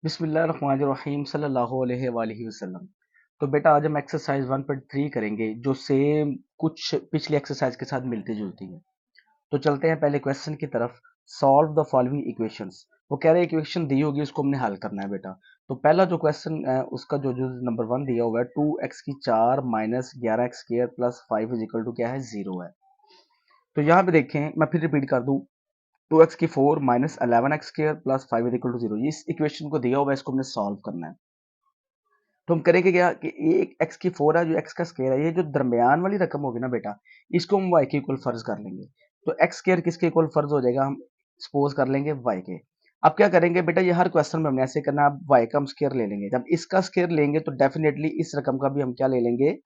बिस्मिल्लाहिर्रहमानिर्रहीम सल्लल्लाहु अलैहि वसल्लम। तो बेटा आज हम एक्सरसाइज 1.3 करेंगे जो सेम कुछ पिछली एक्सरसाइज के साथ मिलती जुलती है। तो चलते हैं पहले क्वेश्चन की तरफ। Solve the following equations. वो कह रहे हैं इक्वेशन दी होगी उसको हमने हल करना है बेटा। तो पहला जो क्वेश्चन है उसका जो नंबर 1 दिया हुआ है 2x की 4 minus 11x square plus 5 is equal to क्या है 0 है। तो यहाँ पे देखें मैं फिर रिपीट कर दूं 2x की 4 minus 11x square plus 5 is equal to 0। इस इक्वेशन को दिया हुआ है इसको हमने सॉल्व करना है। तो हम करेंगे क्या कि एक x की 4 है जो x का स्क्वायर है, ये जो दरमियान वाली रकम होगी ना बेटा इसको हम y के इक्वल फर्ज कर लेंगे। तो x स्क्वायर किसके इक्वल फर्ज हो जाएगा, हम सपोज कर लेंगे y के। अब क्या करेंगे बेटा, ये हर क्वेश्चन में हमने ऐसे करना है। अब y का हम स्क्वायर ले लेंगे, जब इसका स्क्वायर लेंगे तो डेफिनेटली इस रकम का भी हम क्या ले लेंगे,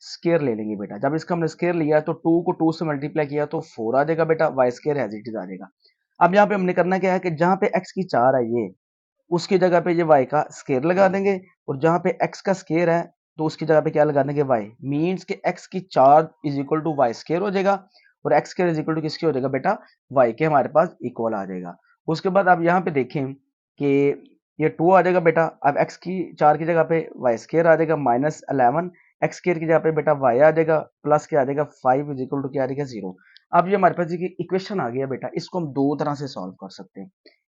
स्क्वायर ले लेंगे बेटा। जब इसका हमने स्क्वायर लिया तो 2 को 2 से मल्टीप्लाई किया तो 4 आ जाएगा बेटा, y square as it is आ जाएगा। अब यहाँ पे हमने करना क्या है कि जहाँ पे x की 4 है ये उसकी जगह पे ये y का स्केयर लगा देंगे, और जहां पे x का स्केयर है तो उसकी जगह पे क्या लगा देंगे y। मींस के x की 4 is equal to y square हो जाएगा, और x square is equal to किसके हो जाएगा बेटा, y के हमारे पास इक्वल आ जाएगा। उसके बाद आप यहाँ पे देखें कि ये 2 आ जाएगा बेटा। अब x की 4 की जगह पे वाई स्केयर आ जाएगा माइनस 11, एक्स स्केयर की जगह पे बेटा y आ जाएगा, प्लस क्या आ जाएगा 5 इज इक्वल टू क्या आ जाएगा 0। अब ये हमारे पास इक्वेशन आ गया बेटा, इसको हम दो तरह से सॉल्व कर सकते हैं।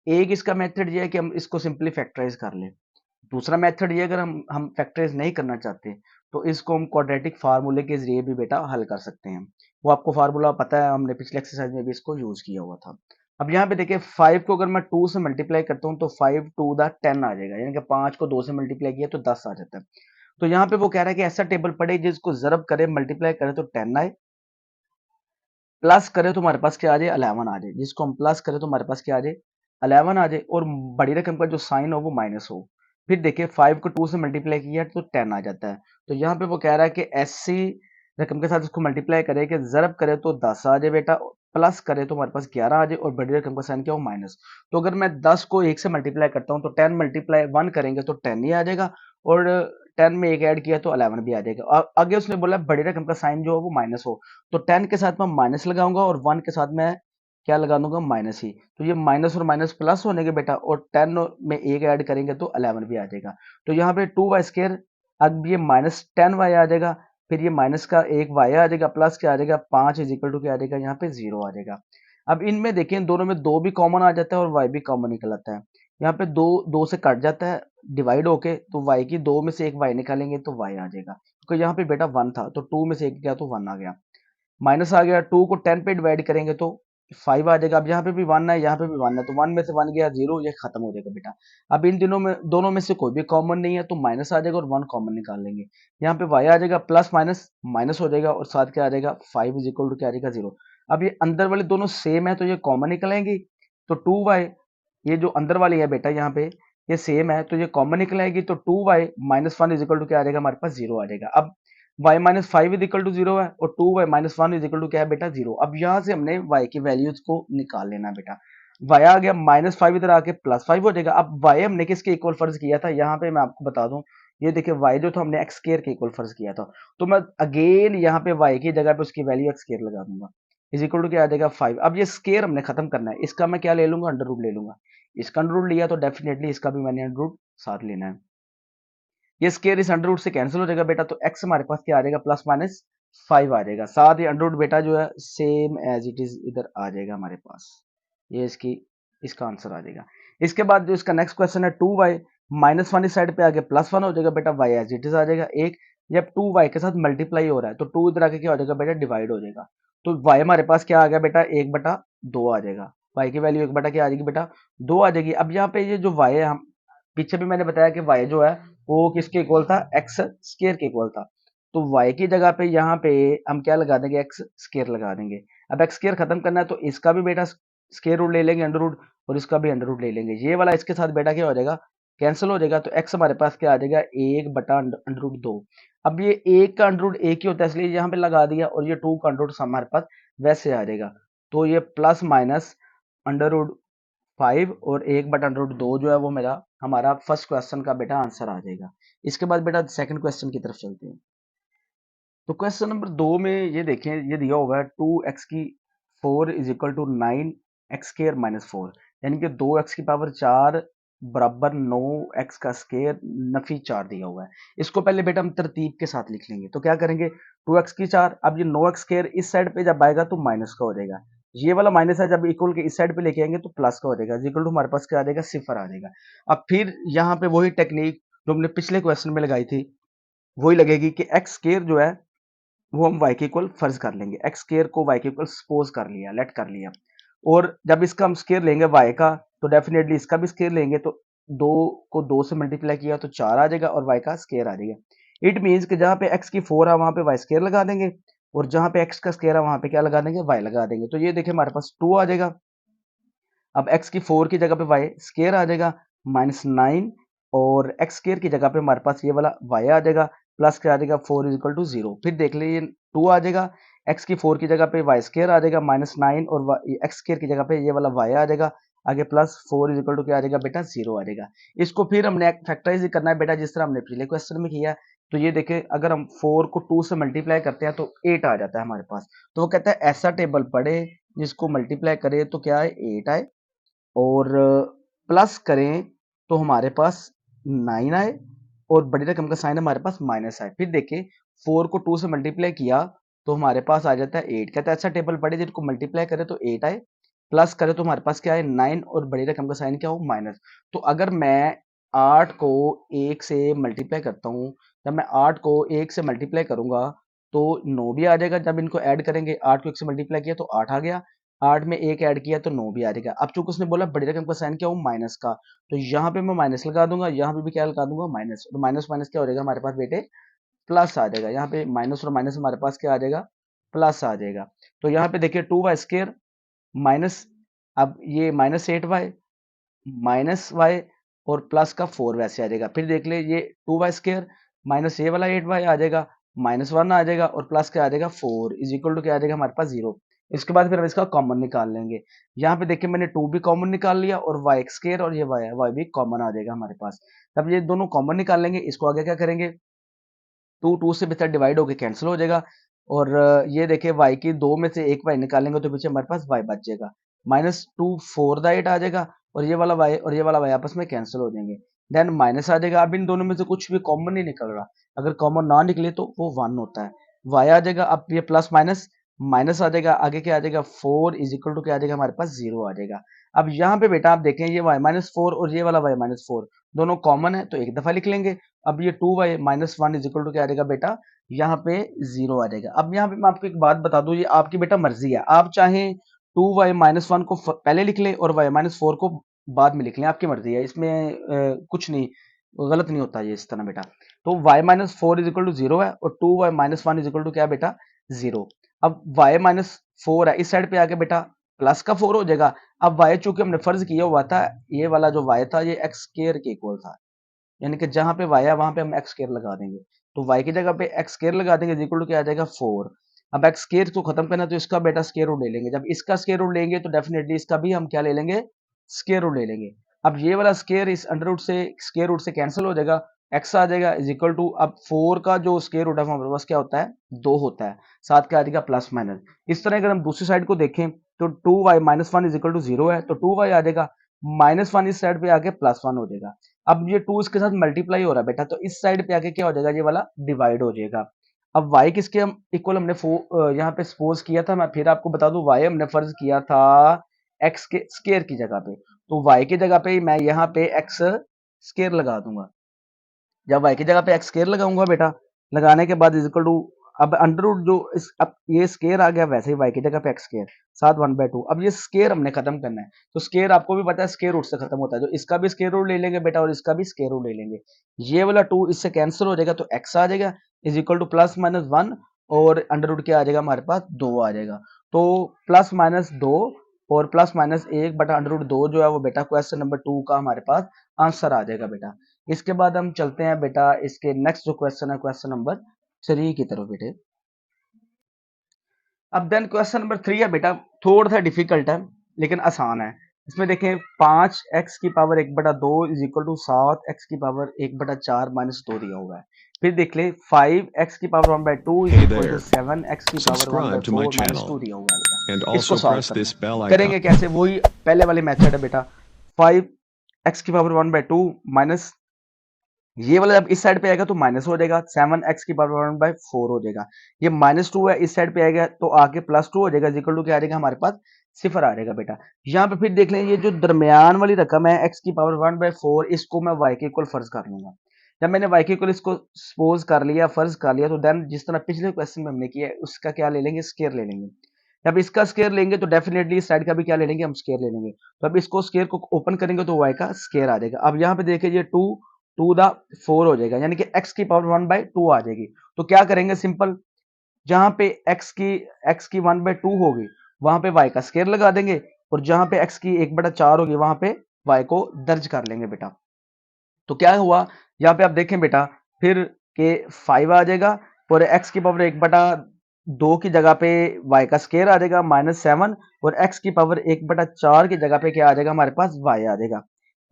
एक इसका मेथड ये है कि हम इसको सिंपली फैक्टराइज कर लें। दूसरा मेथड ये, अगर हम फैक्टराइज नहीं करना चाहते तो इसको हम क्वाड्रेटिक फार्मूले के जरिए भी बेटा हल कर सकते हैं। वो आपको फार्मूला पता है, हमने पिछले एक्सरसाइज में भी इसको यूज किया हुआ था। अब यहाँ पे देखिए 5 को अगर मैं 2 से मल्टीप्लाई करता हूँ तो 5 टू द 10 आ जाएगा, यानी कि 5 को 2 से मल्टीप्लाई किया तो 10 आ जाता है। तो यहाँ पे वो कह रहा है कि ऐसा टेबल पड़े जिसको जरब करे मल्टीप्लाई करे तो 10 आए, प्लस करे तो हमारे पास क्या आ जाए 11 आ जाए। जिसको हम प्लस करें तो हमारे पास क्या आ जाए 11 आ जाए, और बड़ी रकम का जो साइन हो वो माइनस हो। फिर देखिए 5 को 2 से मल्टीप्लाई किया तो 10 आ जाता है। तो यहाँ पे वो कह रहा है कि ऐसी रकम के साथ इसको मल्टीप्लाई करे कि ज़रब करे तो 10 आ जाए बेटा, प्लस करे तो हमारे पास 11 आ जाए, और बड़ी रकम का साइन क्या हो माइनस। तो अगर मैं 10 को 1 से मल्टीप्लाई करता हूँ तो 10 मल्टीप्लाई 1 करेंगे तो 10 ही आ जाएगा, और 10 में एक ऐड किया तो 11 भी आ जाएगा। आगे उसने बोला बड़ी रकम का साइन जो हो वो माइनस हो, तो 10 के साथ मैं माइनस लगाऊंगा और 1 के साथ मैं क्या लगा दूंगा, माइनस ही। तो ये माइनस और माइनस प्लस होने के बेटा, और 10 में एक ऐड करेंगे तो 11 भी आ जाएगा। तो यहाँ पे 2y स्क्वायर, अब ये माइनस 10y आ जाएगा, फिर ये माइनस का एक y आ जाएगा, प्लस क्या आ जाएगा 5 इज इक्वल टू क्या आ जाएगा, यहाँ पे 0 आ जाएगा। अब इनमें देखें दोनों में 2 भी कॉमन आ जाता है और y भी कॉमन निकल आता है। यहाँ पे 2 2 से कट जाता है डिवाइड होके, तो y की 2 में से एक y निकालेंगे तो y आ जाएगा, क्योंकि यहाँ पे बेटा 1 था तो 2 में से एक गया तो 1 आ गया। माइनस आ गया, 2 को 10 पे डिवाइड करेंगे तो 5 आ जाएगा। अब यहाँ पे भी 1 है, यहाँ पे भी 1 है, तो 1 में से 1 गया 0, ये खत्म हो जाएगा बेटा। अब इन दिनों में दोनों में से कोई भी कॉमन नहीं है तो माइनस आ जाएगा और 1 कॉमन निकाल लेंगे। यहाँ पे y आ जाएगा, प्लस माइनस माइनस हो जाएगा, और साथ क्या आ जाएगा 5 इज इक्वल टू क्या आ जाएगा 0। अब ये अंदर वाले दोनों सेम है तो ये कॉमन निकलेंगी, तो 2y, ये जो अंदर वाली है बेटा यहाँ पे ये सेम है तो ये कॉमन निकल आएगी, तो 2y minus 1 is equal to क्या आ जाएगा, हमारे पास 0 आ जाएगा। अब y minus 5 is equal to 0 है, और 2y minus 1 is equal to क्या है बेटा 0। अब यहाँ से हमने y की वैल्यूज को निकाल लेना बेटा। y आ गया माइनस 5, इधर आके प्लस 5 हो जाएगा। अब y हमने किसके इक्वल फर्ज किया था, यहाँ पे मैं आपको बता दूं, ये देखिए y जो था हमने एक्स स्क्वायर के इक्वल फर्ज किया था, तो मैं अगेन यहाँ पे y की जगह पे उसकी वैल्यू एक्स स्क्वायर लगा दूंगा, इज इक्वल टू क्या आ जाएगा 5। अब ये स्क्वायर हमने खत्म करना है, इसका मैं क्या ले लूंगा, अंडर रूट ले लूंगा। इसका अंडर रूट लिया तो डेफिनेटली इसका भी मैंने अंडर रूट साथ लेना है। ये स्केयर इस अंडर रूट से कैंसिल हो जाएगा बेटा, तो x हमारे पास क्या आ जाएगा, प्लस माइनस 5 आ जाएगा। साथ ही अंडर रूट बेटा जो है सेम एज इट इज इधर आ जाएगा हमारे पास, ये इसका आंसर आ जाएगा। इसके बाद जो इसका नेक्स्ट क्वेश्चन है 2y माइनस 1 इस साइड पे आगे प्लस 1 हो जाएगा बेटा, y एज इट इज आ जाएगा एक। जब 2y के साथ मल्टीप्लाई हो रहा है तो 2 इधर आके क्या हो जाएगा बेटा, डिवाइड हो जाएगा। तो y हमारे पास क्या आ गया बेटा, 1/2 आ जाएगा। y की वैल्यू 1 बटा क्या आ जाएगी बेटा, 2 आ जाएगी। अब यहाँ पे ये जो y है, हम पीछे भी मैंने बताया कि y जो है वो किसके इक्वल था, एक्स स्केयर के इक्वल था। तो y की जगह पे यहाँ पे हम क्या लगा देंगे, एक्स स्केयर लगा देंगे। अब एक्स स्केयर खत्म करना है तो इसका भी बेटा स्केयर रूट ले लेंगे अंडर रूट, और इसका भी अंडर रूट ले लेंगे। ये वाला इसके साथ बेटा क्या हो जाएगा, कैंसिल हो जाएगा, तो x हमारे पास क्या आ जाएगा, 1/√2। अब ये एक का अंडर रूट एक ही होता है इसलिए यहाँ पे लगा दिया, और ये 2 का अंडर रूट हमारे पास वैसे आ जाएगा। तो ये प्लस माइनस अंडर रूट 5 और 1/√2 जो है वो मेरा हमारा फर्स्ट क्वेश्चन का बेटा आंसर आ जाएगा। इसके बाद बेटा सेकंड क्वेश्चन की तरफ चलते हैं। तो क्वेश्चन नंबर 2 में ये देखें, ये दिया हुआ है 2x की 4 is equal to 9x square minus 4, यानी कि 2x की पावर 4 बराबर 9x का स्क्वायर नफी 4 दिया हुआ है। इसको पहले बेटा हम तरतीब के साथ लिख लेंगे। तो क्या करेंगे, 2x की 4, अब ये 9x स्क्वायर इस साइड पे जब आएगा तो माइनस का हो जाएगा, ये वाला माइनस है जब इक्वल के इस साइड पे लेके आएंगे तो प्लस का हो जाएगा, इक्वल टू हमारे पास क्या आ जाएगा, सिफर आ जाएगा। अब फिर यहाँ पे वही टेक्निक जो हमने पिछले क्वेश्चन में लगाई थी वही लगेगी कि एक्स स्क्वायर जो है वो हम y के इक्वल फर्ज कर लेंगे, एक्स स्क्वायर को y के इक्वल सपोज कर लिया, लेट कर लिया, और जब इसका हम स्क्वायर लेंगे y का तो डेफिनेटली इसका भी स्क्वायर लेंगे, तो 2 को 2 से मल्टीप्लाई किया तो 4 आ जाएगा और y का स्क्वायर आ जाएगा। इट मींस कि जहां पे x की 4 है वहां पे y स्क्वायर लगा देंगे, और जहां पे x का स्क्वायर है वहां पे क्या लगा देंगे, y लगा देंगे। तो ये देखिए हमारे पास 2 आ जाएगा। अब x की 4 की जगह पे y स्क्वायर आ जाएगा -9, और x स्क्वायर की जगह पे हमारे पास ये वाला y आ जाएगा, प्लस क्या आ जाएगा 4 इज इक्वल टू 0। फिर देख लीजिए 2 आ जाएगा, x की 4 की जगह पे y स्क्वायर आ जाएगा -9, और x स्क्वायर की जगह पे ये वाला y आ जाएगा, आगे प्लस 4 इज इक्वल टू क्या आ जाएगा बेटा, 0 आ जाएगा। इसको फिर हमने फैक्टराइज करना है बेटा, जिस तरह हमने पिछले क्वेश्चन में किया है। तो ये देखें, अगर हम 4 को 2 से मल्टीप्लाई करते हैं तो 8 आ जाता है हमारे पास। तो वो कहता है ऐसा टेबल पढ़े जिसको मल्टीप्लाई करे तो क्या है, 8 आए, और प्लस करें तो हमारे पास 9 आए, और बड़ी रकम का साइन हमारे पास माइनस आए। फिर देखिए 4 को 2 से मल्टीप्लाई किया तो हमारे पास आ जाता है 8। कहता है अच्छा टेबल पढ़े जिनको मल्टीप्लाई करे तो 8 आए, प्लस करे तो हमारे पास क्या है 9, और बड़ी रकम का साइन क्या हो, माइनस। तो अगर मैं 8 को 1 से मल्टीप्लाई करता हूँ, जब मैं 8 को 1 से मल्टीप्लाई करूंगा तो 9 भी आ जाएगा। जब इनको ऐड करेंगे 8 को 1 से मल्टीप्लाई किया तो 8 आ गया, 8 में 1 ऐड किया तो 9 भी आ जाएगा। अब चूंकि उसने बोला बड़ी रकम का साइन क्या हो, माइनस का, तो यहाँ पे मैं माइनस लगा दूंगा, यहाँ पे भी क्या लगा दूंगा, माइनस। तो माइनस माइनस क्या हो जाएगा हमारे पास बेटे, प्लस आ जाएगा। यहाँ पे माइनस और माइनस हमारे पास क्या आ जाएगा, प्लस आ जाएगा। तो यहाँ पे देखिए 2y स्क्वायर माइनस, अब ये -8y माइनस वाई और प्लस का 4 वैसे आ जाएगा। फिर देख ले ये 2y स्क्वायर माइनस ये वाला 8y आ जाएगा, -1 आ जाएगा, और प्लस क्या आ जाएगा 4 इज इक्वल टू क्या आ जाएगा हमारे पास 0। इसके बाद फिर हम इसका कॉमन निकाल लेंगे। यहाँ पे देखिए मैंने 2 भी कॉमन निकाल लिया, और y स्क्वायर और ये y भी कॉमन आ जाएगा हमारे पास। तब ये दोनों कॉमन निकाल लेंगे, इसको आगे क्या करेंगे, 2 से बेटा डिवाइड होकर कैंसिल हो जाएगा, और ये देखिए y की 2 में से एक y निकालेंगे तो पीछे हमारे पास y बच जाएगा, -2 4 द 8 आ जाएगा, और ये वाला y और ये वाला y आपस में कैंसिल हो जाएंगे, देन माइनस आ जाएगा। अब इन दोनों में से कुछ भी कॉमन नहीं निकल रहा, अगर कॉमन ना निकले तो वो 1 होता है, y आ जाएगा। अब ये प्लस माइनस माइनस आ जाएगा, आगे क्या आ जाएगा 4 इज इक्वल टू क्या आ जाएगा हमारे पास 0 आ जाएगा। अब यहाँ पे बेटा आप देखें ये y -4 और ये वाला y -4 दोनों कॉमन है तो एक दफा लिख लेंगे। अब ये 2y -1 इज इक्वल टू क्या आ जाएगा बेटा, यहाँ पे 0 आ जाएगा। अब यहाँ पे मैं आपको एक बात बता दूं, ये आपकी बेटा मर्जी है, आप चाहें 2y -1 को पहले लिख लें और y -4 को बाद में लिख लें, आपकी मर्जी है, इसमें कुछ नहीं गलत नहीं होता ये इस तरह बेटा। तो y -4 इज इक्वल टू 0 है, और 2y -1 इज इक्वल टू क्या बेटा 0। अब y -4 है, इस साइड पे आके बेटा प्लस का 4 हो जाएगा। अब y चूंकि हमने फर्ज किया हुआ था, ये वाला जो y था ये x स्क्वायर के इक्वल था, यानी कि जहां पे y है वहां पे हम x स्क्वायर लगा देंगे, तो y की जगह पे x स्क्वायर लगा देंगे इक्वल टू क्या आ जाएगा 4। अब x स्क्वायर को खत्म करना तो इसका बेटा स्क्वायर रूट ले लेंगे, जब इसका स्क्वायर रूट लेंगे तो डेफिनेटली इसका भी हम क्या ले लेंगे, स्क्वायर रूट ले लेंगे। अब ये वाला स्क्वायर इस अंडर रूट से स्क्वायर रूट से कैंसिल हो जाएगा, x आ जाएगा इज इक्वल टू, अब 4 का जो स्क्वायर रूट है हमारे पास क्या होता है 2 होता है, साथ क्या आ जाएगा प्लस माइनस। इस तरह अगर हम दूसरी साइड को देखें तो 2y -1 इज इक्वल टू 0 है, तो 2y आ जाएगा, -1 इस साइड पे आके +1 हो जाएगा। अब ये 2 इसके साथ मल्टीप्लाई हो रहा है बेटा, तो इस साइड पे आके क्या हो जाएगा, ये वाला डिवाइड हो जाएगा। अब y किसके हम इक्वल हमने यहाँ पे सपोज किया था, मैं फिर आपको बता दूं y हमने फर्ज किया था x के स्क्वायर की जगह पे, तो y की जगह पे मैं यहाँ पे x स्क्वायर लगा दूंगा। जब y की जगह पे x स्क्वायर लगाऊंगा बेटा, लगाने के बाद इज इक्वल टू, अब अंडर रूट जो इस अब ये स्क्वायर आ गया, वैसे ही y की जगह पे x स्क्वायर साथ 1/2। अब ये स्क्वायर हमने खत्म करना है, तो स्क्वायर आपको भी पता है स्क्वायर रूट से खत्म होता है, तो इसका भी स्क्वायर रूट ले लेंगे बेटा और इसका भी स्क्वायर रूट ले लेंगे। ये वाला 2 इससे कैंसिल हो जाएगा, तो x आ जाएगा इज इक्वल टू +-1, और अंडर रूट क्या आ जाएगा हमारे पास 2 आ जाएगा। तो +-2 और +-1 बटा अंडर रूट 2 जो है वो बेटा क्वेश्चन नंबर 2 का हमारे पास आंसर आ जाएगा बेटा। इसके बाद हम चलते हैं बेटा इसके नेक्स्ट जो क्वेश्चन है क्वेश्चन नंबर 3 की तरफ बेटे। अब देन क्वेश्चन नंबर 3 है बेटा, थोड़ा सा डिफिकल्ट है लेकिन आसान है। इसमें देखें 5x की power 1/2 is equal to 7x की पावर 1/4 -2 दिया हुआ है। फिर देख ले 5x की power 1/2 is equal to 7x की पावर 1/4 -2 दिया हुआ है बेटा। इसको सॉल्व करना है, करेंगे कैसे, वही पहले वाले मेथड है बेटा। 5 एक्स की पावर 1/2 माइनस ये वाला जब इस साइड पे आएगा तो माइनस हो जाएगा, 7x की पावर 1/4 हो जाएगा। ये -2 है, इस साइड पे आएगा तो आगे +2 हो जाएगा, इक्वल टू क्या आ जाएगा हमारे पास, सिफर आ जाएगा बेटा। यहाँ पे फिर देख लें, ये जो दरमियान वाली रकम है x की पावर 1/4, इसको मैं y के इक्वल फर्ज कर लूंगा। जब मैंने y के इक्वल इसको सपोज कर लिया, फर्ज कर लिया, तो देन जिस तरह पिछले क्वेश्चन में हमने किया है, उसका क्या ले लेंगे, स्केयर ले लेंगे। जब इसका स्केयर लेंगे तो डेफिनेटली इस साइड का भी क्या ले लेंगे, हम स्केयर ले लेंगे। तो अब इसको स्केयर को ओपन करेंगे तो y का स्केयर आ जाएगा। अब यहाँ पे देखिए ये 2 टू द 4 हो जाएगा, यानी कि x की पावर 1/2 आ जाएगी। तो क्या करेंगे, सिंपल, जहां पे x की 1/2 होगी वहां पे y का स्केयर लगा देंगे, और जहां पे x की 1/4 होगी वहां पे y को दर्ज कर लेंगे बेटा। तो क्या हुआ, यहाँ पे आप देखें बेटा, फिर के 5 आ जाएगा, और x की पावर 1/2 की जगह पे y का स्केयर आ जाएगा -7, और x की पावर 1/4 की जगह पे क्या आ जाएगा हमारे पास, y आ जाएगा।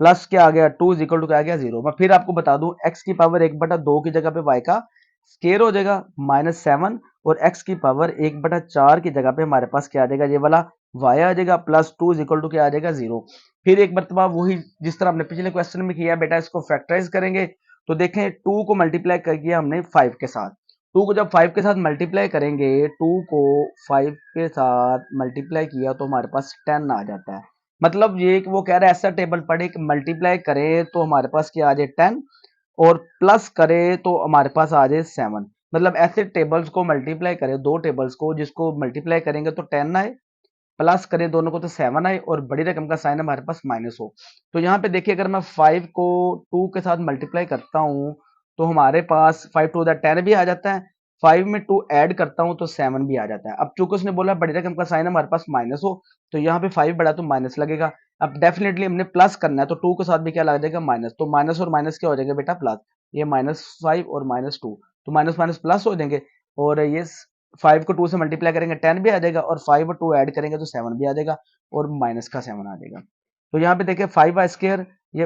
प्लस क्या आ गया, 2 इज इक्वल टू क्या आ गया, 0। मैं फिर आपको बता दूं, x की पावर 1/2 की जगह पे y का स्केयर हो जाएगा -7, और x की पावर 1/4 की जगह पे हमारे पास क्या आ जाएगा, ये वाला y आ जाएगा, +2 इज इक्वल टू क्या आ जाएगा, 0। फिर एक मरतबा वही जिस तरह हमने पिछले क्वेश्चन में किया बेटा, इसको फैक्टराइज करेंगे। तो देखें 2 को मल्टीप्लाई कर किया हमने 5 के साथ, 2 को जब 5 के साथ मल्टीप्लाई करेंगे, 2 को 5 के साथ मल्टीप्लाई किया तो हमारे पास 10 आ जाता है। मतलब ये कि वो कह रहा है ऐसा टेबल पढ़े कि मल्टीप्लाई करें तो हमारे पास क्या आ जाए 10, और प्लस करें तो हमारे पास आ जाए 7। मतलब ऐसे टेबल्स को मल्टीप्लाई करें, दो टेबल्स को जिसको मल्टीप्लाई करेंगे तो 10 आए, प्लस करें दोनों को तो 7 आए, और बड़ी रकम का साइन हमारे पास माइनस हो। तो यहाँ पे देखिए, अगर मैं 5 को 2 के साथ मल्टीप्लाई करता हूँ तो हमारे पास 5 टू द 10 भी आ जाता है, 5 में 2 ऐड करता हूँ तो 7 भी आ जाता है। अब चूंकि उसने बोला बड़ी रकम का साइन हमारे पास माइनस हो, तो यहाँ पे 5 बड़ा तो माइनस लगेगा। अब डेफिनेटली हमने प्लस करना है, तो 2 के साथ भी क्या लग जाएगा, माइनस। तो माइनस और माइनस क्या हो जाएगा बेटा, प्लस। ये -5 और -2, तो माइनस माइनस प्लस हो जाएंगे, और ये 5 को 2 से मल्टीप्लाई करेंगे 10 भी आ जाएगा, और 5 और 2 ऐड करेंगे तो 7 भी आ जाएगा, और माइनस का 7 आ जाएगा। तो यहाँ पे देखिए 5y स्क्वायर, ये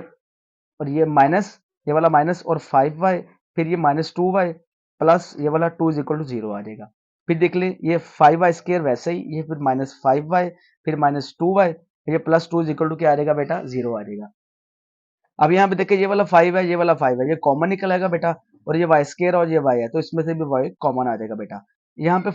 और ये माइनस, ये वाला माइनस, और 5y, फिर ये -2y, प्लस ये वाला 2 इज इक्वल टू 0 आ जाएगा। फिर देख लें, ये 5y स्क्वायर वैसे ही, ये फिर -5y, फिर -2y, फिर ये +2 इज इक्वल टू क्या आ जाएगा बेटा, 0 आ जाएगा। अब यहाँ पे देखिए, ये वाला 5 है, ये वाला 5 है, ये कॉमन निकल आएगा बेटा, और ये वाई स्केयर और ये वाई है, तो इसमें से भी वाई कॉमन आ जाएगा बेटा। यहाँ पे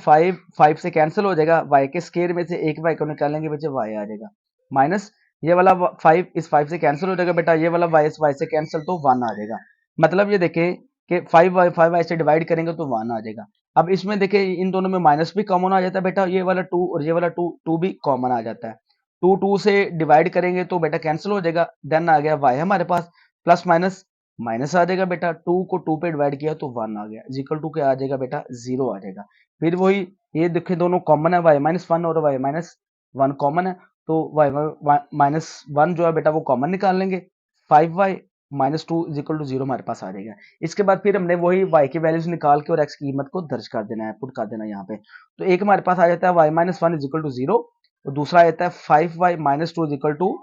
5 से कैंसिल हो जाएगा, वाई के स्केयर में से एक वाई को निकालेंगे बच्चे, वाई आ जाएगा, माइनस ये वाला 5 इस 5 से कैंसिल हो जाएगा बेटा, ये वाला वाई इस वाई से कैंसिल, तो 1 आ जाएगा। मतलब ये देखें कि 5 वाई से डिवाइड करेंगे तो 1 आ जाएगा। अब इसमें देखिए, इन दोनों में माइनस भी कॉमन आ जाता है बेटा, ये वाला 2 और ये वाला 2 भी कॉमन आ जाता है। 2 से डिवाइड करेंगे तो बेटा कैंसिल हो जाएगा, देन आ गया वाई हमारे पास, प्लस माइनस माइनस आ जाएगा बेटा, 2 को 2 पे डिवाइड किया तो 1 आ गया, इक्वल टू क्या आ जाएगा बेटा, 0 आ जाएगा। फिर वही, ये देखे दोनों कॉमन है, y-1 और y-1 कॉमन है, तो y-1 जो है बेटा वो कॉमन निकाल लेंगे, 5y-2 इक्वल टू 0 हमारे पास आ जाएगा। इसके बाद फिर हमने वही y की वैल्यूज निकाल के और x की कीमत को दर्ज कर देना है, पुट कर देना है यहाँ पे। तो एक हमारे पास आ जाता है y-1 इक्वल टू 0, और दूसरा आ जाता है 5y-2 इक्वल टू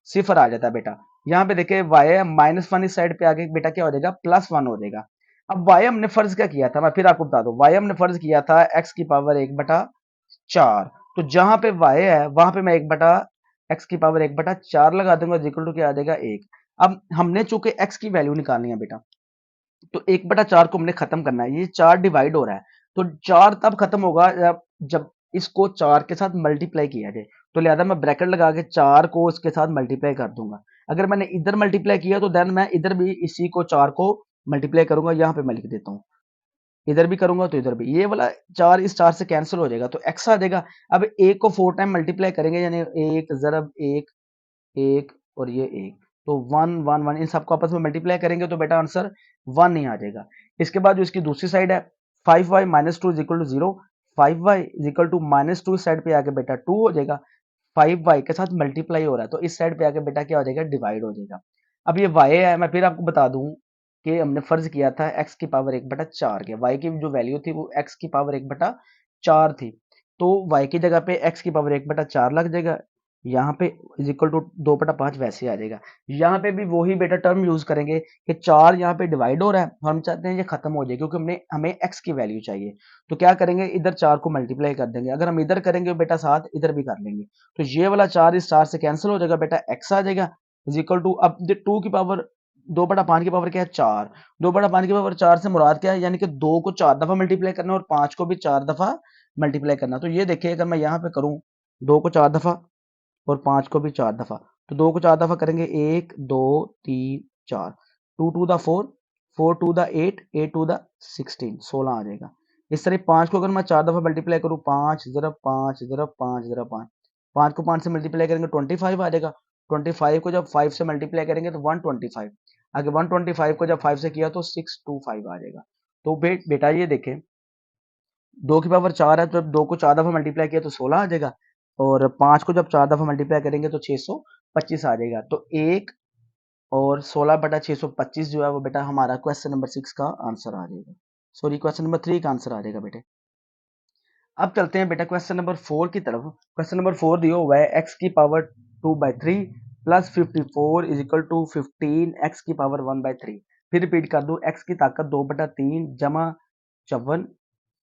0 आ जाता है बेटा। यहाँ पे देखिए y -1 इस साइड पे आगे बेटा क्या हो जाएगा, +1 हो जाएगा। अब y हमने फर्ज क्या किया था, मैं फिर आपको बता दूं, y हमने फर्ज किया था x की पावर 1/4। तो जहां पे y है वहां पे मैं 1/x की पावर 1/4 लगा दूंगा, इक्वल टू क्या आ जाएगा, 1। अब हमने चूंकि x की वैल्यू निकालनी है बेटा, तो 1/4 को हमने खत्म करना है, ये 4 डिवाइड हो रहा है, तो 4 तब खत्म होगा जब इसको 4 के साथ मल्टीप्लाई किया जाए। तो लिहाजा मैं ब्रैकेट लगा के 4 को इसके साथ मल्टीप्लाई कर दूंगा। अगर मैंने इधर मल्टीप्लाई किया तो देन मैं इधर भी इसी को 4 को मल्टीप्लाई करूंगा, यहाँ पे मैं लिख देता हूँ, इधर भी करूंगा तो इधर भी, ये वाला 4 इस 4 से कैंसिल हो जाएगा, तो x आ जाएगा। अब 1 को 4 टाइम मल्टीप्लाई करेंगे, यानी 1 ज़रब 1, 1 और ये 1, तो 1 1 1 इन सबको आपस में मल्टीप्लाई करेंगे तो बेटा आंसर 1 ही आ जाएगा। इसके बाद जो इसकी दूसरी साइड है, 5y-2 is equal to 0, 5y is equal to -2 इस साइड पे आके बेटा 2 हो जाएगा, 5y के साथ मल्टीप्लाई हो रहा है तो इस साइड पे आके बेटा क्या हो जाएगा, डिवाइड हो जाएगा। अब ये y है, मैं फिर आपको बता दूं कि हमने फर्ज किया था x की पावर 1/4 के, y की जो वैल्यू थी वो x की पावर 1/4 थी, तो y की जगह पे x की पावर 1/4 लग जाएगा, यहाँ पे इज इक्वल टू 2/5 वैसे आ जाएगा। यहाँ पे भी वही बेटा टर्म यूज करेंगे कि 4 यहाँ पे डिवाइड हो रहा है, हम चाहते हैं ये खत्म हो जाए क्योंकि हमें x की वैल्यू चाहिए। तो क्या करेंगे, इधर 4 को मल्टीप्लाई कर देंगे, अगर हम इधर करेंगे बेटा 7 इधर भी कर लेंगे, तो ये वाला 4 इस 4 से कैंसिल हो जाएगा बेटा, x आ जाएगा, इज इक्वल टू, अब 2 की पावर 2/5 की पावर क्या है 4, 2/5 की पावर 4 से मुराद क्या है, यानी कि 2 को 4 दफा मल्टीप्लाई करना और 5 को भी 4 दफा मल्टीप्लाई करना। तो ये देखिए अगर मैं यहाँ पे करूँ 2 को 4 दफा और 5 को भी 4 दफा, तो 2 को 4 दफा करेंगे 1 2 3 4, 2 to the 4, 4 to the 8, 8 to the 16, 16 आ जाएगा। इस तरह 5 को अगर मैं 4 दफा मल्टीप्लाई करूँ, 5 जरा 5 जरा 5 जरा 5, 5 को 5 से मल्टीप्लाई करेंगे 25 आ जाएगा। 25 को जब 5 से मल्टीप्लाई करेंगे तो 125, आगे 125 को जब 5 से किया तो 625 आ जाएगा। तो बेटा ये देखें 2 की पावर 4 है, तो जब 2 को 4 दफा मल्टीप्लाई किया तो 16 आ जाएगा, और 5 को जब 4 दफा मल्टीप्लाई करेंगे तो 625 आ जाएगा। तो 1 और 16/625 जो है वो बेटा हमारा क्वेश्चन नंबर 6 का आंसर आ जाएगा, सॉरी क्वेश्चन नंबर 3 का आंसर आ जाएगा बेटे। अब चलते हैं बेटा क्वेश्चन नंबर 4 की तरफ। क्वेश्चन नंबर 4 दिया हुआ है x की power 2/3 plus 54 is equal to 15 x की पावर 1/3। फिर रिपीट कर दूं, x की ताकत 2/3 जमा 54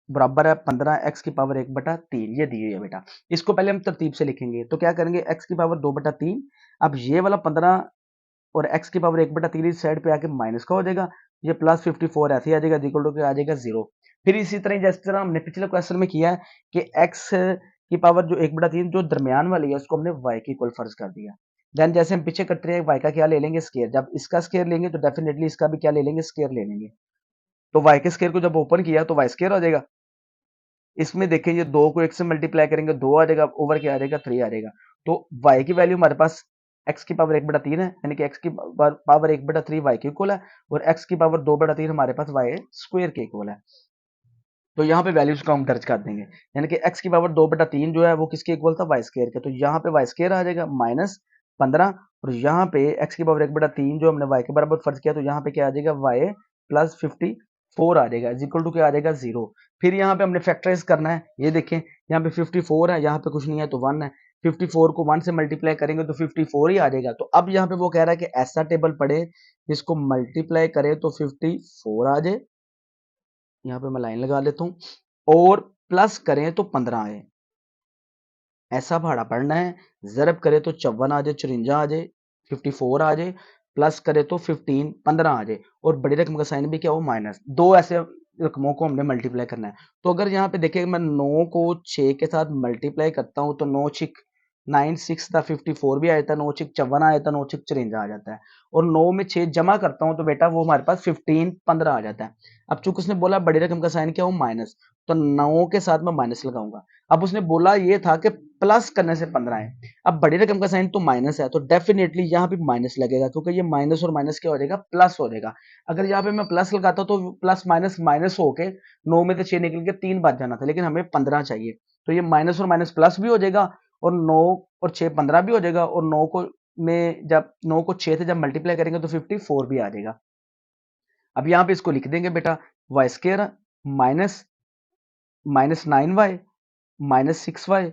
बराबर है 15 x की पावर 1/3, ये दी हुई है बेटा। इसको पहले हम तरतीब से लिखेंगे, तो क्या करेंगे, x की पावर 2/3, अब ये वाला 15 और x की पावर 1/3 इस साइड पे आके माइनस का हो जाएगा, ये प्लस 54 ऐसे ही आ जाएगा, इक्वल टू क्या आ जाएगा 0। फिर इसी तरह जिस तरह हमने पिछले क्वेश्चन में किया है कि x की पावर जो 1/3 जो दरमियान वाली है उसको हमने y के इक्वल फर्ज कर दिया। देन जैसे हम पीछे करते रहे y का क्या ले लेंगे स्केयर, जब इसका स्केयर लेंगे तो डेफिनेटली इसका भी क्या ले लेंगे स्केयर ले लेंगे। तो y के स्केयर को जब ओपन किया तो y स्केयर हो जाएगा। इसमें देखें ये 2 को 1 से मल्टीप्लाई करेंगे 2 आ जाएगा, ओवर क्या आ जाएगा 3 आ जाएगा। तो y की वैल्यू हमारे पास x की पावर 1/3 है, यानी कि x की पावर 1/3 y के इक्वल है, और x की पावर 2/3 हमारे पास y स्क्वायर के इक्वल है। तो यहाँ पे वैल्यूज को हम दर्ज कर देंगे, यानी कि x की पावर 2/3 जो है वो किसके इक्वल था y स्क्वायर के, तो यहाँ पे y स्क्वायर आ जाएगा माइनस 15, और यहाँ पे x की पावर 1/3 जो हमने y के बराबर फर्ज किया, तो यहाँ पे क्या आ जाएगा y प्लस 54 आ जाएगा, इक्वल टू क्या आ जाएगा 0। फिर यहाँ पे हमने फैक्टराइज करना है, ये देखें यहाँ पे 54 है, यहाँ पे कुछ नहीं है तो 1 है, 54 को 1 से मल्टीप्लाई करेंगे तो 54 ही आ जाएगा। तो अब यहाँ पे वो कह रहा है कि ऐसा टेबल पढ़े जिसको मल्टीप्लाई करे तो 54 आ जाए, यहाँ पे मैं लाइन लगा लेता हूँ, और प्लस करें तो 15 आए, ऐसा भाड़ा पढ़ना है। जरब करे तो 54 आ जाए, 54 आ जाए, 54 आ जाए, प्लस करे तो 15 15 आ जाए, और बड़ी रकम का साइन भी क्या हो माइनस, दो ऐसे रकमों को हमने मल्टीप्लाई करना है। तो अगर यहाँ पे देखिए मैं 9 को 6 के साथ मल्टीप्लाई करता हूँ तो 9 6 9 6 था 54 भी आ जाता है, 9 6 54 आ जाता है, 9 6 54 आ जाता है, और 9 में 6 जमा करता हूँ तो बेटा वो हमारे पास 15 15 आ जाता है। अब चूंकि उसने बोला बड़ी रकम का साइन क्या हो माइनस, तो 9 के साथ मैं माइनस लगाऊंगा। अब उसने बोला ये था कि प्लस करने से 15 है, अब बड़ी रकम का साइन तो माइनस है, तो डेफिनेटली यहाँ पे माइनस लगेगा, क्योंकि ये माइनस और माइनस क्या हो जाएगा प्लस हो जाएगा। अगर यहाँ पे मैं प्लस लगाता तो प्लस माइनस माइनस होके 9 में से 6 निकल के 3 बच जाना था, लेकिन हमें 15 चाहिए, तो ये माइनस और माइनस प्लस भी हो जाएगा, और 9 और 6 15 भी हो जाएगा, और 9 को में जब 9 को 6 से जब मल्टीप्लाई करेंगे तो 54 भी आ जाएगा। अब यहाँ पे इसको लिख देंगे बेटा y square minus minus 9y minus 6y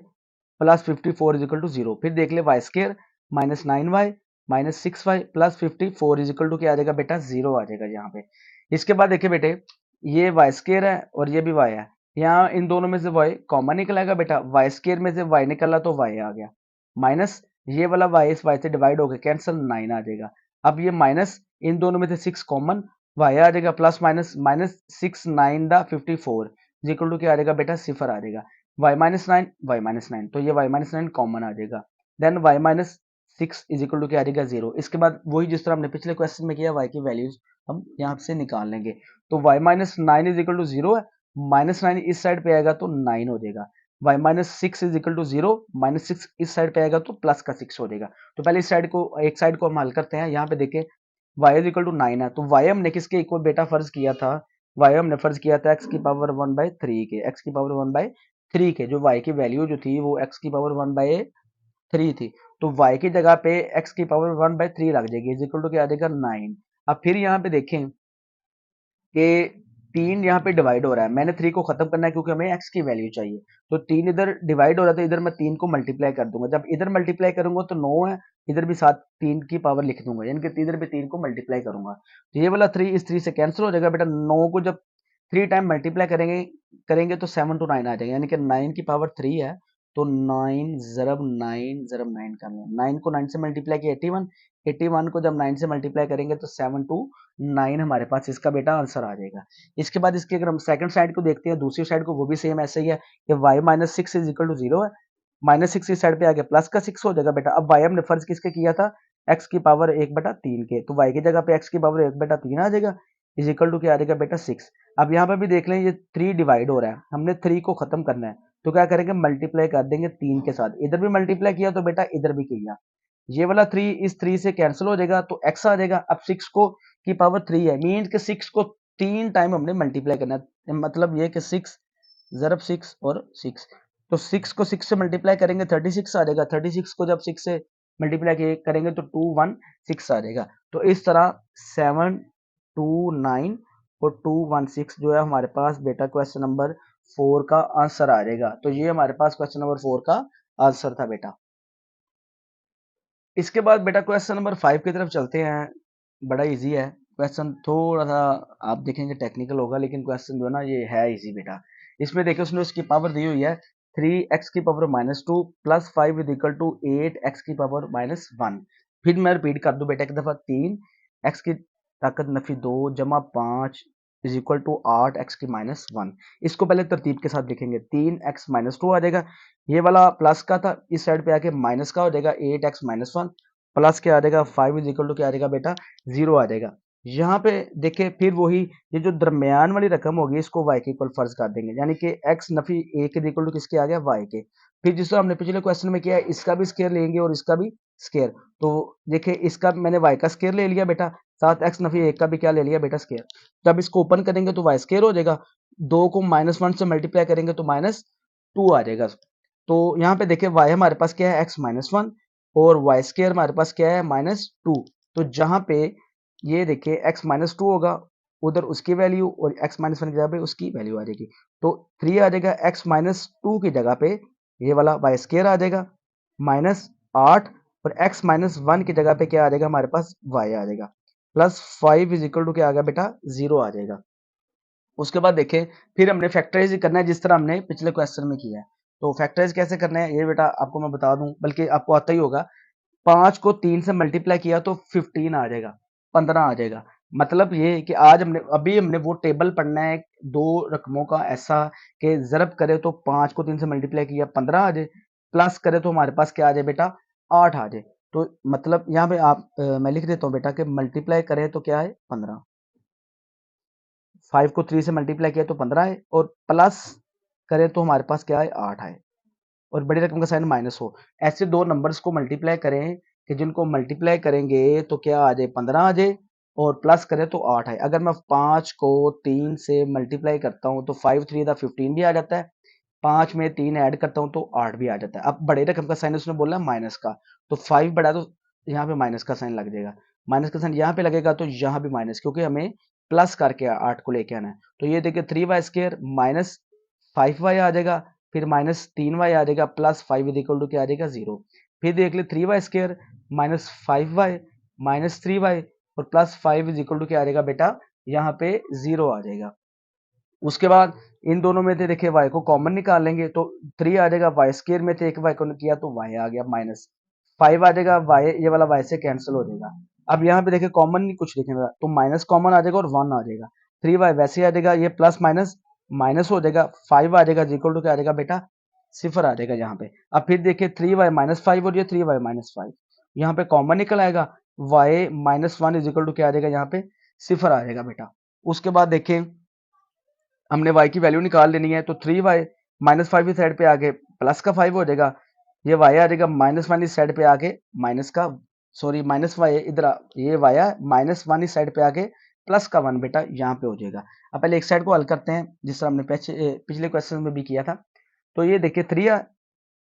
plus 54 is equal to 0। फिर देख ले y square minus 9y minus 6y plus 54 is equal to क्या आ जाएगा बेटा 0 आ जाएगा यहाँ पे। इसके बाद देखिए बेटे ये वाई स्केयर है और ये भी y है, यहाँ इन दोनों में से y कॉमन निकलेगा बेटा, वाई स्केयर में से y निकला तो y आ गया, माइनस ये वाला y इस y से डिवाइड होकर कैंसिल 9 आ जाएगा। अब ये माइनस इन दोनों में से 6 कॉमन y आ जाएगा, plus minus minus 6 9 the 54 is equal to क्या आ जाएगा बेटा सिफर आ जाएगा, y माइनस 9 y माइनस 9, तो ये y माइनस 9 कॉमन आ जाएगा, then y minus 6 is equal to क्या आ जाएगा 0। इसके बाद वही जिस तरह हमने पिछले क्वेश्चन में किया y की वैल्यूज हम यहाँ से निकाल लेंगे, तो y minus 9 is equal to 0 है, माइनस 9 इस साइड पे आएगा तो 9 हो जाएगा, y minus 6 is equal to 0, minus 6 इस साइड पे आएगा तो प्लस का 6 हो जाएगा। तो पहले इस साइड को एक साइड को हम हल करते हैं, यहाँ पे देखें y इज इक्वल टू 9 है, तो y हमने किसके इक्वल बेटा फर्ज किया था, y हमने फर्ज किया था x की पावर 1/3 के, x की पावर 1/3 के, जो y की वैल्यू जो थी वो x की पावर 1/3 थी, तो y की जगह पे x की पावर 1/3 लग जाएगी, इज इक्वल टू क्या आ जाएगा 9। अब फिर यहाँ पे देखें कि 3 यहाँ पे डिवाइड हो रहा है, मैंने 3 को खत्म करना है क्योंकि हमें x की वैल्यू चाहिए, तो 3 इधर डिवाइड हो रहा है तो इधर मैं 3 को मल्टीप्लाई कर दूंगा, जब इधर मल्टीप्लाई करूंगा तो 9 है, इधर भी साथ 3 की पावर लिख दूंगा, यानी कि इधर भी 3 को मल्टीप्लाई करूंगा, तो ये वाला 3 इस 3 से कैंसिल हो जाएगा बेटा, 9 को जब 3 टाइम मल्टीप्लाई करेंगे करेंगे तो 7 to 9 आ जाएगा, यानी कि 9 की पावर 3 है, तो 9 जरब 9 कर लें, 9 को 9 से मल्टीप्लाई किया 81, 81 को जब 9 से मल्टीप्लाई करेंगे तो 729 हमारे पास इसका बेटा आंसर आ जाएगा। इसके बाद इसके अगर हम सेकंड साइड को देखते हैं, दूसरी साइड को, वो भी सेम ऐसे ही है कि y minus six is equal to 0 है। माइनस सिक्स इस साइड पे आ गया, प्लस का 6 हो जाएगा बेटा। अब y हमने फर्ज किसके किया था, x की पावर 1/3 के, तो y की जगह पे x की पावर 1/3 आ जाएगा, इज इक्वल टू क्या आ जाएगा बेटा 6। अब यहाँ पे भी देख लें, ये 3 डिवाइड हो रहा है, हमने 3 को खत्म करना है, तो क्या करेंगे, मल्टीप्लाई कर देंगे 3 के साथ। इधर भी मल्टीप्लाई किया तो बेटा इधर भी किया, ये वाला 3 इस 3 से कैंसिल हो जाएगा, तो x आ जाएगा। अब 6 को की पावर 3 है, मीन के 6 को 3 टाइम हमने मल्टीप्लाई करना है, मतलब ये कि 6 ज़रब 6 और 6, तो 6 को 6 से मल्टीप्लाई करेंगे 36 आ जाएगा। 36 को जब 6 से मल्टीप्लाई करेंगे तो 216 आ जाएगा। तो इस तरह 729 और 216 जो है हमारे पास बेटा क्वेश्चन नंबर 4 का आंसर आ जाएगा। तो ये हमारे पास क्वेश्चन नंबर 4 का आंसर था बेटा। इसके बाद बेटा क्वेश्चन नंबर 5 की तरफ चलते हैं। बड़ा इजी है क्वेश्चन, थोड़ा सा आप देखेंगे टेक्निकल होगा, लेकिन क्वेश्चन जो है ना ये है इजी बेटा। इसमें देखिए उसने उसकी पावर दी हुई है 3x की power -2 plus 5 is equal to 8x की पावर -1। फिर मैं रिपीट कर दूं बेटा एक दफा, 3x की ताकत नफी 2 जमा 5 इज इक्वल टू 8x की -1। इसको पहले तरतीब के साथ लिखेंगे, 3x -2 आ जाएगा, ये वाला प्लस का था, इस साइड पे आके माइनस का हो जाएगा 8x-1 प्लस क्या आ जाएगा 5 इज इक्वल टू क्या आ जाएगा बेटा 0 आ जाएगा। यहाँ पे देखिए फिर वही, ये जो दरमियान वाली रकम होगी इसको y के इक्वल फर्ज कर देंगे, यानी कि x नफी a के इक्वल टू किसके आ गया y के। फिर जिसको हमने पिछले क्वेश्चन में किया है, इसका भी स्केयर लेंगे और इसका भी स्केयर। तो देखिए इसका मैंने y का स्केयर ले लिया बेटा, साथ x नफी a का भी क्या ले लिया बेटा स्केयर। जब इसको ओपन करेंगे तो y स्केयर हो जाएगा, 2 को -1 से मल्टीप्लाई करेंगे तो -2 आ जाएगा। तो यहाँ पे देखिए y हमारे पास क्या है x-1 और y स्केयर हमारे पास क्या है -2। तो जहाँ पे ये देखिए x-2 होगा, उधर उसकी वैल्यू और x-1 की जगह पे उसकी वैल्यू आ जाएगी। तो 3 आ जाएगा x-2 की जगह पे, ये वाला y स्केयर आ जाएगा -8 और x-1 की जगह पे क्या आ जाएगा हमारे पास y आ जाएगा, प्लस 5 इज इक्वल टू क्या आ गया बेटा 0 आ जाएगा। उसके बाद देखें फिर हमने फैक्टराइज करना है जिस तरह हमने पिछले क्वेश्चन में किया है। तो फैक्टराइज कैसे करना है ये बेटा आपको मैं बता दूं, बल्कि आपको आता ही होगा। 5 को 3 से मल्टीप्लाई किया तो 15 आ जाएगा, 15 आ जाएगा। मतलब ये कि आज हमने वो टेबल पढ़ना है दो रकमों का ऐसा कि ज़रब करे तो 5 को 3 से मल्टीप्लाई किया 15 आ जाए, प्लस करे तो हमारे पास क्या आ जाए बेटा 8 आ जाए। तो मतलब यहाँ पे मैं लिख देता हूँ बेटा कि मल्टीप्लाई करें तो क्या है 15, 5 को 3 से मल्टीप्लाई किया तो 15 है, और प्लस करें तो हमारे पास क्या है 8 है, और बड़ी रकम का साइन माइनस हो। ऐसे दो नंबर्स को मल्टीप्लाई करें कि जिनको मल्टीप्लाई करेंगे तो क्या आ जाए 15 आ जाए, और प्लस करें तो 8 है। अगर मैं 5 को 3 से मल्टीप्लाई करता हूँ तो 5 3 दा 15 भी आ जाता है, 5 में 3 ऐड करता हूँ तो 8 भी आ जाता है। अब बड़े रकम का साइन उसने बोला माइनस का, तो 5 बड़ा तो यहाँ पे माइनस का साइन लग जाएगा, माइनस का साइन यहाँ पे लगेगा तो यहाँ भी माइनस, क्योंकि हमें प्लस करके 8 को लेके आना है। तो ये देखिए 3y स्क्वायर माइनस 5y आ जाएगा, फिर -3y आ जाएगा, प्लस 5 इज इक्वल टू क्या आ जाएगा 0। फिर देख ले 3y स्क्वायर -5y -3y और प्लस 5 इज इक्वल टू क्या आ जाएगा बेटा यहाँ पे 0 आ जाएगा। उसके बाद इन दोनों में से देखिए y को कॉमन निकाल लेंगे तो 3 आ जाएगा, y स्क्वायर में से एक y को किया तो y आ गया, -5 आ जाएगा, y ये वाला y से कैंसिल हो जाएगा। अब यहाँ पे देखिए कॉमन नहीं कुछ लिखने का, तो माइनस कॉमन आ जाएगा और 1 आ जाएगा, 3y वैसे ही आ जाएगा, ये प्लस माइनस माइनस हो जाएगा, 5 आ जाएगा इक्वल टू क्या आ जाएगा बेटा 0 आ जाएगा यहाँ पे। अब फिर देखिए 3y -5 और ये 3y -5 यहाँ पे कॉमन निकल आएगा, y -1 इज इक्वल टू क्या आ जाएगा यहाँ पे 0 आ जाएगा बेटा। उसके बाद देखें हमने y की वैल्यू निकाल लेनी है, तो 3y -5 इस साइड पे आके प्लस का 5 हो जाएगा, ये y आ जाएगा -1 इस साइड पे आके माइनस का, सॉरी माइनस y इधर ये y है -1 इस साइड पे आके प्लस का 1 बेटा यहाँ पे हो जाएगा। अब पहले एक साइड को हल करते हैं जिस तरह हमने पिछले क्वेश्चन में भी किया था। तो ये देखिए 3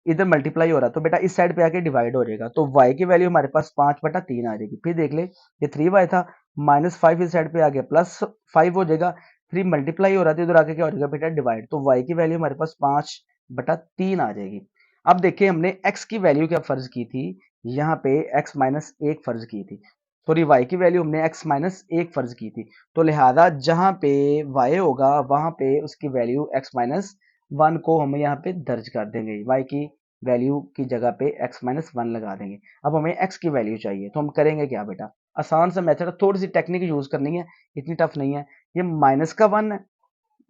इधर मल्टीप्लाई हो रहा है तो बेटा इस साइड पे आके डिवाइड हो जाएगा, तो y की वैल्यू हमारे पास 5/3 आ जाएगी। फिर देख ले ये 3y था, -5 इस साइड पे आ गया +5 हो जाएगा, 3 मल्टीप्लाई हो रहा था इधर आके क्या हो जाएगा बेटा डिवाइड, तो y की वैल्यू हमारे पास 5/3 आ जाएगी। अब देखिए हमने x की वैल्यू क्या फर्ज की थी, यहाँ पे x-1 फर्ज की थी, सॉरी y की वैल्यू हमने x-1 फर्ज की थी, तो लिहाजा जहां पे y होगा वहां पे उसकी वैल्यू x-1 को हम यहाँ पे दर्ज कर देंगे, y की वैल्यू की जगह पे x माइनस वन लगा देंगे। अब हमें x की वैल्यू चाहिए तो हम करेंगे क्या बेटा, आसान सा मेथड है, थोड़ी सी टेक्निक यूज करनी है, इतनी टफ नहीं है। ये माइनस का वन है,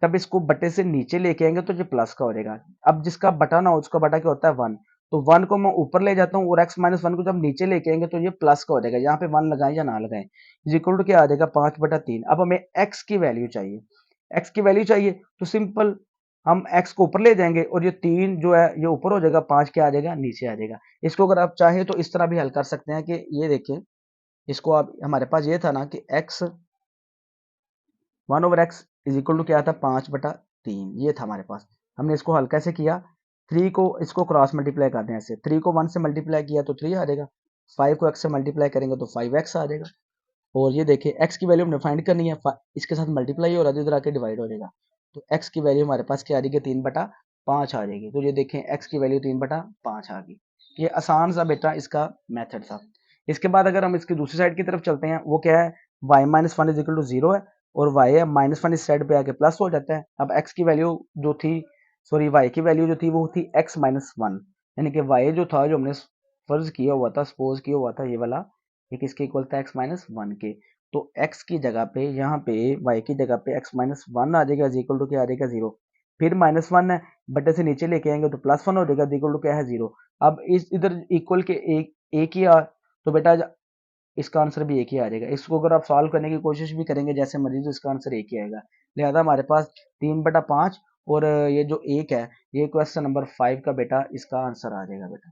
तब इसको बटे से नीचे लेके आएंगे तो ये प्लस का हो जाएगा। अब जिसका बटा ना हो उसका बटा क्या होता है वन, तो वन को मैं ऊपर ले जाता हूँ और x माइनस वन को जब नीचे लेके आएंगे तो ये प्लस का हो जाएगा। यहाँ पे वन लगाएं या ना लगाएं, इज इक्वल टू क्या आ जाएगा 5/3। अब हमें x की वैल्यू चाहिए, x की वैल्यू चाहिए तो सिंपल हम x को ऊपर ले जाएंगे और ये 3 जो है ये ऊपर हो जाएगा, 5 क्या आ जाएगा नीचे आ जाएगा। इसको अगर आप चाहें तो इस तरह भी हल कर सकते हैं कि ये देखें, इसको आप, हमारे पास ये था ना कि x 1/x is equal to क्या था 5/3, ये था हमारे पास। हमने इसको हल कैसे किया, 3 को इसको क्रॉस मल्टीप्लाई करते हैं ऐसे, 3 को 1 से मल्टीप्लाई किया तो 3 आ जाएगा, 5 को x से मल्टीप्लाई करेंगे तो 5x आ जाएगा। और ये देखिए x की वैल्यू हमने फाइंड करनी है, इसके साथ मल्टीप्लाई हो रहा है तो इधर आके डिवाइड हो जाएगा, तो x की वैल्यू हमारे पास क्या आ जाएगी 3/5 आ जाएगी। तो ये देखें x की वैल्यू 3/5 आ गई। ये आसान सा बेटा इसका मेथड था। इसके बाद अगर हम इसकी दूसरी साइड की तरफ चलते हैं, वो क्या है, y minus one is equal to zero है और y है माइनस वन इस साइड पे आके प्लस हो जाता है। अब x की वैल्यू जो थी, सॉरी y की वैल्यू जो थी वो थी x माइनस वन, यानी कि y जो था, जो हमने फर्ज किया हुआ था, सपोज किया हुआ था, ये वाला ये किसके इक्वल था x माइनस वन के। तो x की जगह पे यहाँ पे y की जगह पे x माइनस वन आ जाएगा, इक्वल टू क्या आ जाएगा जीरो। फिर माइनस वन है, बटे से नीचे लेके आएंगे तो प्लस वन हो जाएगा, इक्वल टू क्या है जीरो। अब इस इधर इक्वल के एक ही आ, तो बेटा इसका आंसर भी एक ही आ जाएगा। इसको अगर आप सॉल्व करने की कोशिश भी करेंगे जैसे मर्जी तो इसका आंसर एक ही आएगा। लिहाजा हमारे पास 3/5 और ये जो एक है, ये क्वेश्चन नंबर 5 का बेटा इसका आंसर आ जाएगा बेटा।